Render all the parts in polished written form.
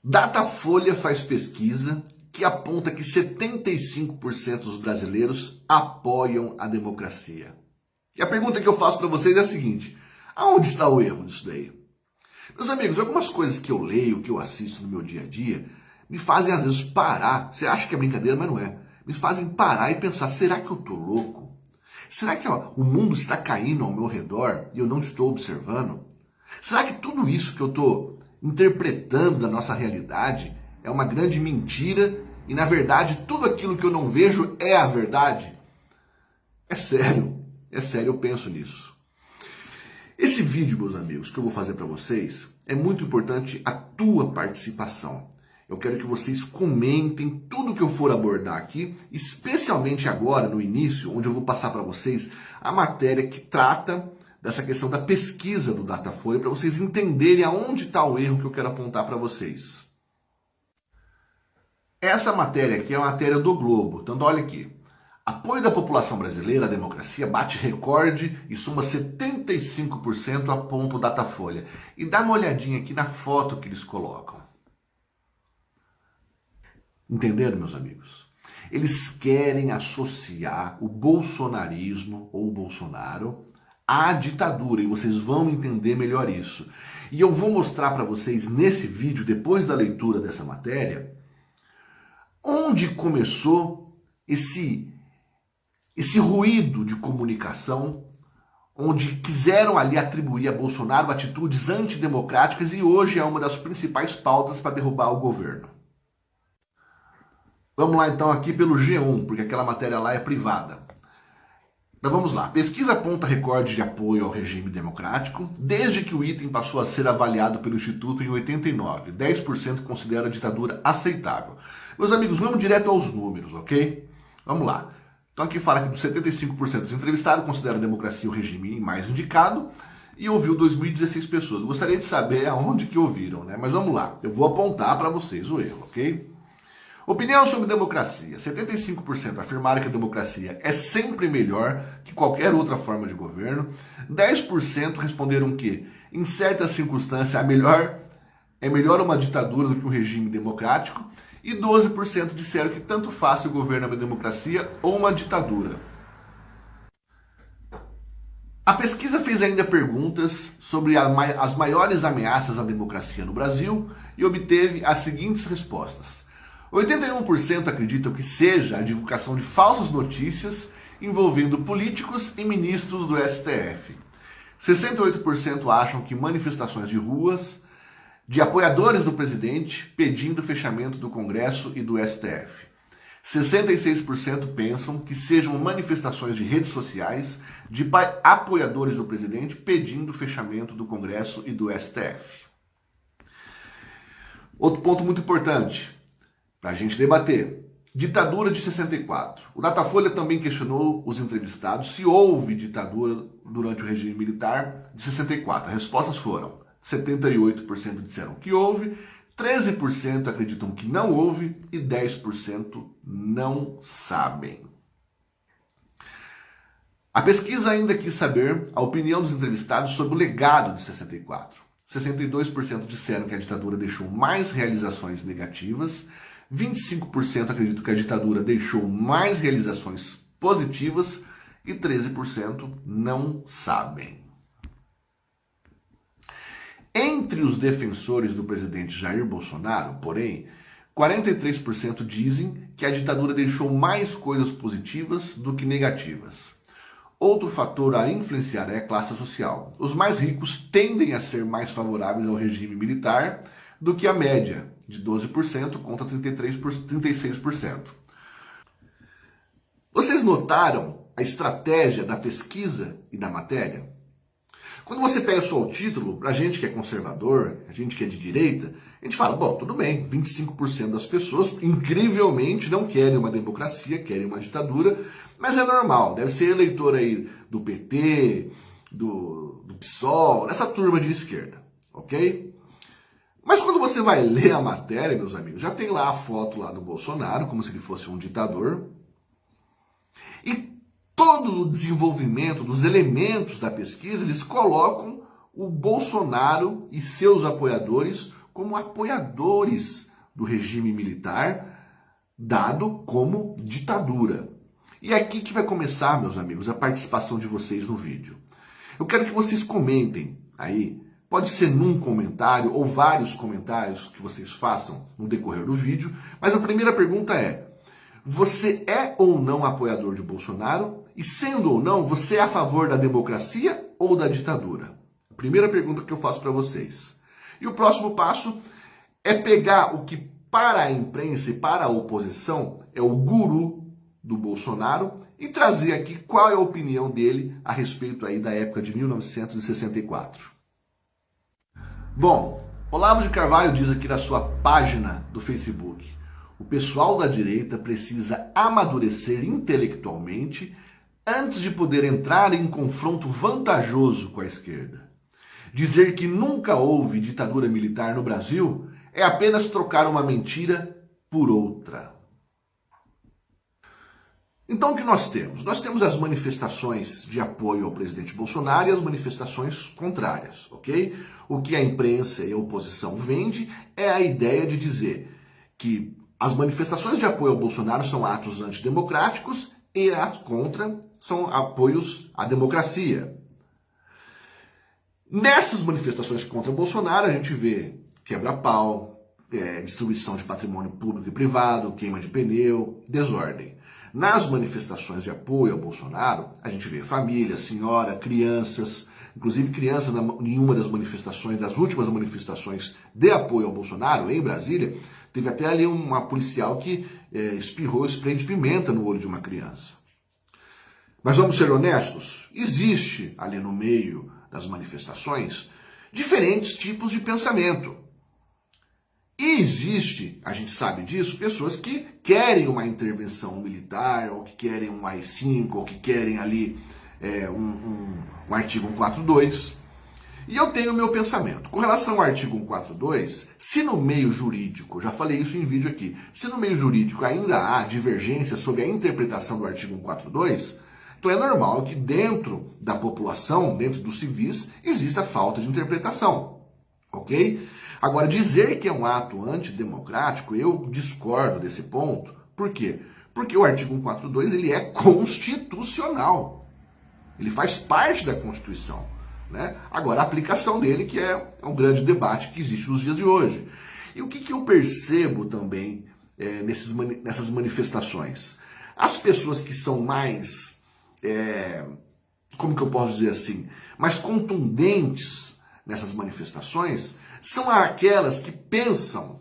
Datafolha faz pesquisa que aponta que 75% dos brasileiros apoiam a democracia. E a pergunta que eu faço para vocês é a seguinte: aonde está o erro disso daí? Meus amigos, algumas coisas que eu leio, que eu assisto no meu dia a dia, me fazem às vezes parar. Você acha que é brincadeira, mas não é. Me fazem parar e pensar, será que eu tô louco? Será que o mundo está caindo ao meu redor e eu não estou observando? Será que tudo isso que eu estou interpretando da nossa realidade é uma grande mentira e, na verdade, tudo aquilo que eu não vejo é a verdade? É sério, eu penso nisso. Esse vídeo, meus amigos, que eu vou fazer para vocês, é muito importante a tua participação. Eu quero que vocês comentem tudo que eu for abordar aqui, especialmente agora, no início, onde eu vou passar para vocês a matéria que trata dessa questão da pesquisa do Datafolha, para vocês entenderem aonde está o erro que eu quero apontar para vocês. Essa matéria aqui é uma matéria do Globo, então olha aqui. Apoio da população brasileira à democracia bate recorde e soma 75% aponta o Datafolha. E dá uma olhadinha aqui na foto que eles colocam. Entenderam, meus amigos? Eles querem associar o bolsonarismo ou o Bolsonaro à ditadura e vocês vão entender melhor isso. E eu vou mostrar para vocês nesse vídeo, depois da leitura dessa matéria, onde começou esse ruído de comunicação, onde quiseram ali atribuir a Bolsonaro atitudes antidemocráticas e hoje é uma das principais pautas para derrubar o governo. Vamos lá então aqui pelo G1, porque aquela matéria lá é privada. Então vamos lá. Pesquisa aponta recorde de apoio ao regime democrático desde que o item passou a ser avaliado pelo Instituto em 89. 10% considera a ditadura aceitável. Meus amigos, vamos direto aos números, ok? Vamos lá. Então aqui fala que dos 75% dos entrevistados consideram a democracia o regime mais indicado e ouviu 2.016 pessoas. Eu gostaria de saber aonde que ouviram, né? Mas vamos lá. Eu vou apontar para vocês o erro, ok? Opinião sobre democracia. 75% afirmaram que a democracia é sempre melhor que qualquer outra forma de governo. 10% responderam que, em certas circunstâncias, é melhor uma ditadura do que um regime democrático. E 12% disseram que tanto faz se o governo é uma democracia ou uma ditadura. A pesquisa fez ainda perguntas sobre as maiores ameaças à democracia no Brasil e obteve as seguintes respostas. 81% acreditam que seja a divulgação de falsas notícias envolvendo políticos e ministros do STF. 68% acham que manifestações de ruas de apoiadores do presidente pedindo o fechamento do Congresso e do STF. 66% pensam que sejam manifestações de redes sociais de apoiadores do presidente pedindo o fechamento do Congresso e do STF. Outro ponto muito importante para a gente debater. Ditadura de 64. O Datafolha também questionou os entrevistados se houve ditadura durante o regime militar de 64. As respostas foram: 78% disseram que houve, 13% acreditam que não houve e 10% não sabem. A pesquisa ainda quis saber a opinião dos entrevistados sobre o legado de 64. 62% disseram que a ditadura deixou mais realizações negativas, 25% acreditam que a ditadura deixou mais realizações positivas e 13% não sabem. Entre os defensores do presidente Jair Bolsonaro, porém, 43% dizem que a ditadura deixou mais coisas positivas do que negativas. Outro fator a influenciar é a classe social. Os mais ricos tendem a ser mais favoráveis ao regime militar do que a média, de 12% contra 36%. Vocês notaram a estratégia da pesquisa e da matéria? Quando você pega só o título, pra gente que é conservador, a gente que é de direita, a gente fala, bom, tudo bem, 25% das pessoas, incrivelmente, não querem uma democracia, querem uma ditadura, mas é normal, deve ser eleitor aí do PT, do PSOL, dessa turma de esquerda, ok? Mas quando você vai ler a matéria, meus amigos, já tem lá a foto lá do Bolsonaro, como se ele fosse um ditador, e todo o desenvolvimento dos elementos da pesquisa, eles colocam o Bolsonaro e seus apoiadores como apoiadores do regime militar, dado como ditadura. E é aqui que vai começar, meus amigos, a participação de vocês no vídeo. Eu quero que vocês comentem aí, pode ser num comentário ou vários comentários que vocês façam no decorrer do vídeo, mas a primeira pergunta é: você é ou não apoiador de Bolsonaro? E sendo ou não, você é a favor da democracia ou da ditadura? A primeira pergunta que eu faço para vocês. E o próximo passo é pegar o que para a imprensa e para a oposição é o guru do Bolsonaro e trazer aqui qual é a opinião dele a respeito aí da época de 1964. Bom, Olavo de Carvalho diz aqui na sua página do Facebook: o pessoal da direita precisa amadurecer intelectualmente antes de poder entrar em confronto vantajoso com a esquerda. Dizer que nunca houve ditadura militar no Brasil é apenas trocar uma mentira por outra. Então o que nós temos? Nós temos as manifestações de apoio ao presidente Bolsonaro e as manifestações contrárias, ok? O que a imprensa e a oposição vende é a ideia de dizer que as manifestações de apoio ao Bolsonaro são atos antidemocráticos e as contra são apoios à democracia. Nessas manifestações contra Bolsonaro, a gente vê quebra-pau, destruição de patrimônio público e privado, queima de pneu, desordem. Nas manifestações de apoio ao Bolsonaro, a gente vê família, senhora, crianças, inclusive crianças em uma das manifestações, das últimas manifestações de apoio ao Bolsonaro, em Brasília, teve até ali uma policial que espirrou spray de pimenta no olho de uma criança. Mas vamos ser honestos, existe ali no meio das manifestações diferentes tipos de pensamento. E existe, a gente sabe disso, pessoas que querem uma intervenção militar, ou que querem um AI-5, ou que querem ali um artigo 142. E eu tenho o meu pensamento. Com relação ao artigo 142, se no meio jurídico, já falei isso em vídeo aqui, se no meio jurídico ainda há divergência sobre a interpretação do artigo 142, então é normal que dentro da população, dentro dos civis, exista falta de interpretação, ok? Agora, dizer que é um ato antidemocrático, eu discordo desse ponto. Por quê? Porque o artigo 142 ele é constitucional. Ele faz parte da Constituição, né? Agora, a aplicação dele que é um grande debate que existe nos dias de hoje. E o que eu percebo também nessas manifestações? As pessoas que são mais, como que eu posso dizer assim, mais contundentes nessas manifestações, são aquelas que pensam,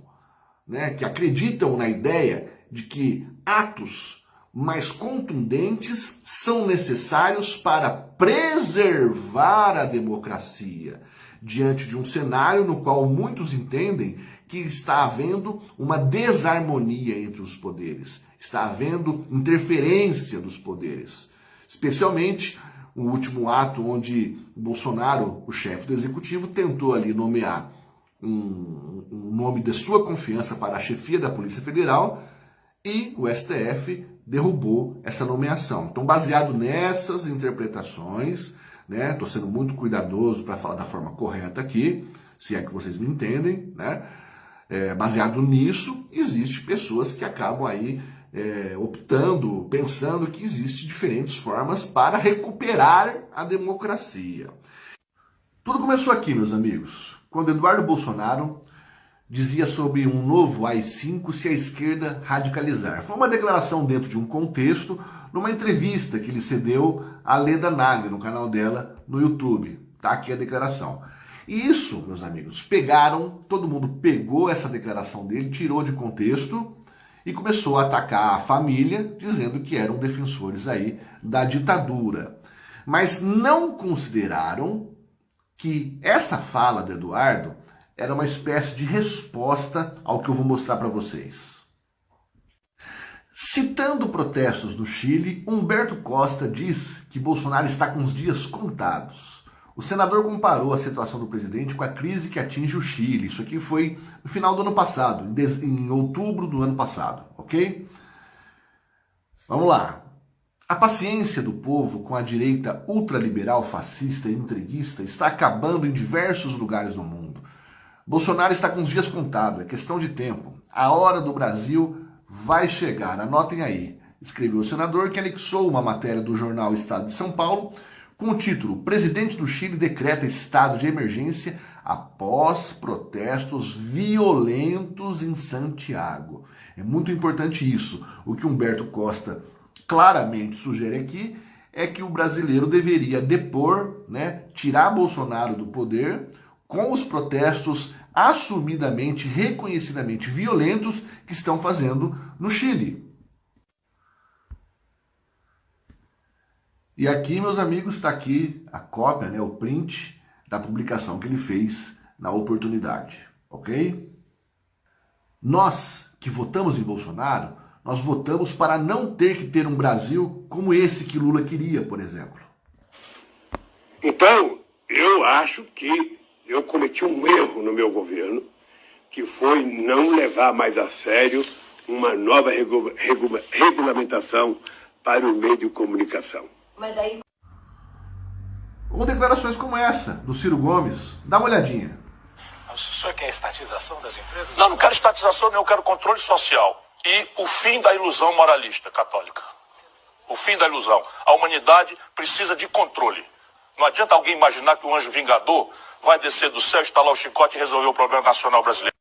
né, que acreditam na ideia de que atos mais contundentes são necessários para preservar a democracia, diante de um cenário no qual muitos entendem que está havendo uma desarmonia entre os poderes, está havendo interferência dos poderes, especialmente o último ato onde Bolsonaro, o chefe do executivo, tentou ali nomear um nome de sua confiança para a chefia da Polícia Federal e o STF derrubou essa nomeação. Então, baseado nessas interpretações, né, estou sendo muito cuidadoso para falar da forma correta aqui, se é que vocês me entendem, né? Baseado nisso, existe pessoas que acabam aí optando, pensando que existem diferentes formas para recuperar a democracia. Tudo começou aqui, meus amigos, quando Eduardo Bolsonaro dizia sobre um novo AI-5 se a esquerda radicalizar. Foi uma declaração dentro de um contexto, numa entrevista que ele cedeu a Leda Nagli, no canal dela, no YouTube. Tá aqui a declaração. E isso, meus amigos, todo mundo pegou essa declaração dele, tirou de contexto e começou a atacar a família, dizendo que eram defensores aí da ditadura. Mas não consideraram que essa fala do Eduardo era uma espécie de resposta ao que eu vou mostrar para vocês. Citando protestos no Chile, Humberto Costa diz que Bolsonaro está com os dias contados. O senador comparou a situação do presidente com a crise que atinge o Chile. Isso aqui foi no final do ano passado, em outubro do ano passado, ok? Vamos lá. A paciência do povo com a direita ultraliberal, fascista e entreguista está acabando em diversos lugares do mundo. Bolsonaro está com os dias contados, é questão de tempo. A hora do Brasil vai chegar, anotem aí. Escreveu o senador que anexou uma matéria do jornal Estado de São Paulo com o título: Presidente do Chile decreta estado de emergência após protestos violentos em Santiago. É muito importante isso. O que Humberto Costa claramente sugere aqui é que o brasileiro deveria depor, tirar Bolsonaro do poder com os protestos assumidamente, reconhecidamente violentos que estão fazendo no Chile. E aqui, meus amigos, está aqui a cópia, o print da publicação que ele fez na oportunidade, ok? Nós que votamos em Bolsonaro, nós votamos para não ter que ter um Brasil como esse que Lula queria, por exemplo. Então, eu acho que eu cometi um erro no meu governo, que foi não levar mais a sério uma nova regulamentação para o meio de comunicação. Mas aí... Ou declarações como essa, do Ciro Gomes. Dá uma olhadinha. O senhor quer estatização das empresas? Não quero estatização, eu quero controle social. E o fim da ilusão moralista católica. O fim da ilusão. A humanidade precisa de controle. Não adianta alguém imaginar que o anjo vingador vai descer do céu, estalar o chicote e resolver o problema nacional brasileiro.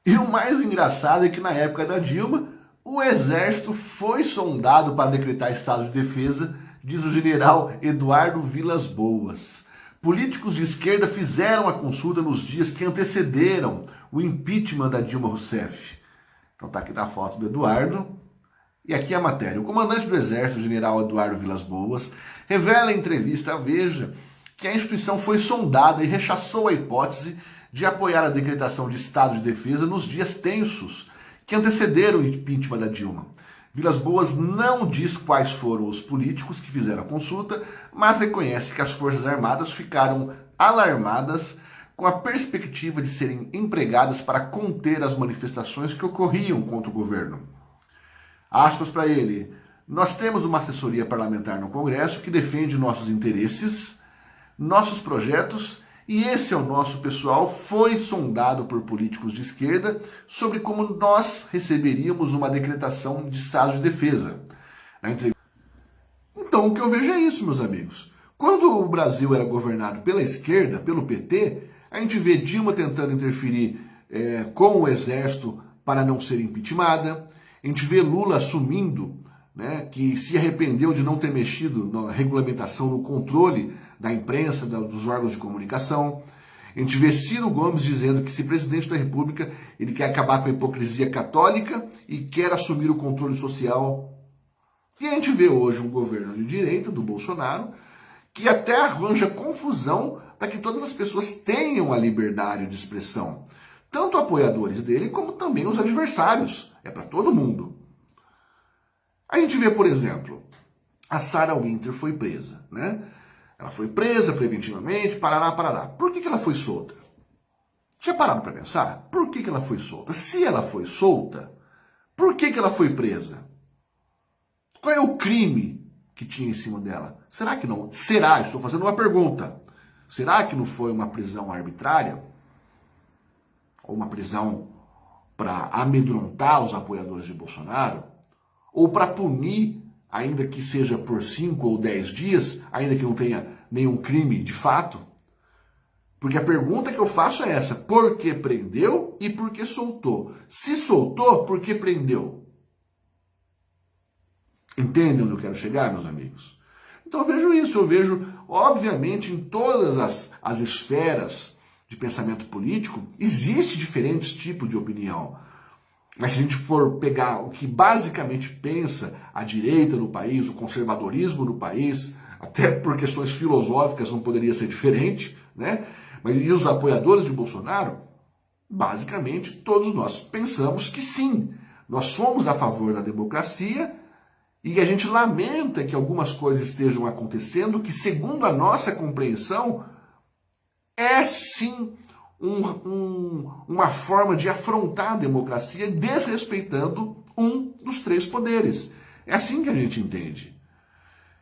E o mais engraçado é que na época da Dilma, o exército foi sondado para decretar estado de defesa, diz o general Eduardo Vilas Boas. Políticos de esquerda fizeram a consulta nos dias que antecederam o impeachment da Dilma Rousseff. Então tá aqui na foto do Eduardo. E aqui a matéria. O comandante do Exército, o general Eduardo Vilas Boas, revela em entrevista à Veja que a instituição foi sondada e rechaçou a hipótese de apoiar a decretação de estado de defesa nos dias tensos que antecederam o impeachment da Dilma. Vilas Boas não diz quais foram os políticos que fizeram a consulta, mas reconhece que as Forças Armadas ficaram alarmadas com a perspectiva de serem empregadas para conter as manifestações que ocorriam contra o governo. Aspas para ele: nós temos uma assessoria parlamentar no Congresso que defende nossos interesses, nossos projetos, e esse é o nosso pessoal, foi sondado por políticos de esquerda sobre como nós receberíamos uma decretação de estado de defesa. Então o que eu vejo é isso, meus amigos. Quando o Brasil era governado pela esquerda, pelo PT, a gente vê Dilma tentando interferir com o exército para não ser impeachmentada. A gente vê Lula assumindo que se arrependeu de não ter mexido na regulamentação, no controle da imprensa, dos órgãos de comunicação. A gente vê Ciro Gomes dizendo que, se presidente da República, ele quer acabar com a hipocrisia católica e quer assumir o controle social. E a gente vê hoje um governo de direita, do Bolsonaro, que até arranja confusão para que todas as pessoas tenham a liberdade de expressão. Tanto apoiadores dele, como também os adversários. É para todo mundo. A gente vê, por exemplo, a Sarah Winter foi presa, Ela foi presa preventivamente, parará. Por que ela foi solta? Tinha parado para pensar? Por que ela foi solta? Se ela foi solta, por que ela foi presa? Qual é o crime que tinha em cima dela? Será que não? Estou fazendo uma pergunta. Será que não foi uma prisão arbitrária? Ou uma prisão para amedrontar os apoiadores de Bolsonaro? Ou para punir, ainda que seja por 5 ou 10 dias, ainda que não tenha nenhum crime de fato? Porque a pergunta que eu faço é essa: por que prendeu e por que soltou? Se soltou, por que prendeu? Entendem onde eu quero chegar, meus amigos? Então eu vejo isso, eu vejo, obviamente, em todas as esferas de pensamento político, existe diferentes tipos de opinião. Mas se a gente for pegar o que basicamente pensa a direita no país, o conservadorismo no país, até por questões filosóficas não poderia ser diferente, Mas e os apoiadores de Bolsonaro, basicamente todos nós pensamos que sim, nós somos a favor da democracia e a gente lamenta que algumas coisas estejam acontecendo que, segundo a nossa compreensão, é sim uma forma de afrontar a democracia desrespeitando um dos 3 poderes. É assim que a gente entende.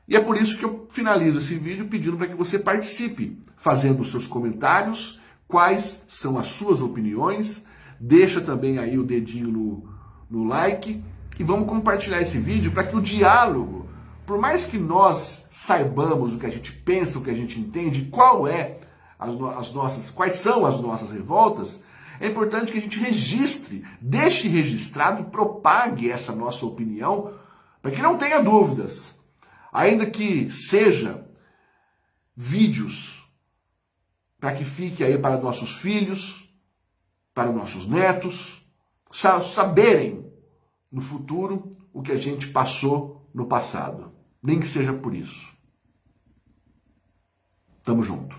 E é por isso que eu finalizo esse vídeo pedindo para que você participe, fazendo os seus comentários, quais são as suas opiniões. Deixa também aí o dedinho no like e vamos compartilhar esse vídeo para que o diálogo, por mais que nós saibamos o que a gente pensa, o que a gente entende, quais são as nossas revoltas, é importante que a gente registre, deixe registrado, propague essa nossa opinião, para que não tenha dúvidas. Ainda que seja vídeos, para que fique aí para nossos filhos, para nossos netos, saberem no futuro o que a gente passou no passado. Nem que seja por isso. Tamo junto.